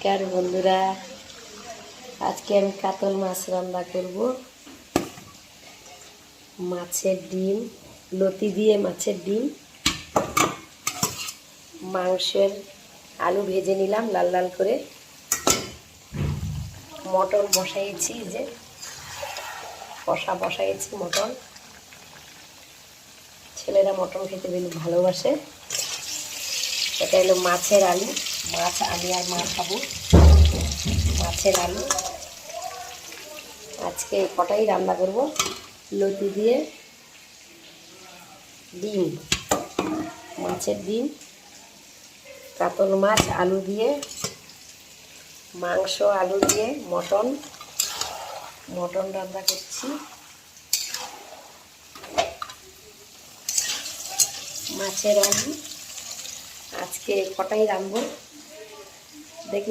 নমস্কার বন্ধুরা, আজকে আমি কাতল মাছ রান্না করব। মাছের ডিম, লতি দিয়ে মাছের ডিম, মাংসের আলু ভেজে নিলাম লাল লাল করে। মটন বসাইছি, যে কষা বসাইছি মটন। ছেলেরা মটন খেতে বেশ ভালোবাসে। এটা হলো মাছের আলু, মাছ আমি আর মা খাবো। মাছের আলু আজকে কটাই রান্না করব। লতি দিয়ে ডিম, মাছের ডিম, কাতল মাছ আলু দিয়ে, মাংস আলু দিয়ে মটন রান্না করছি। মাছের আলু আজকে কটাই রাঁধবো, দেখলে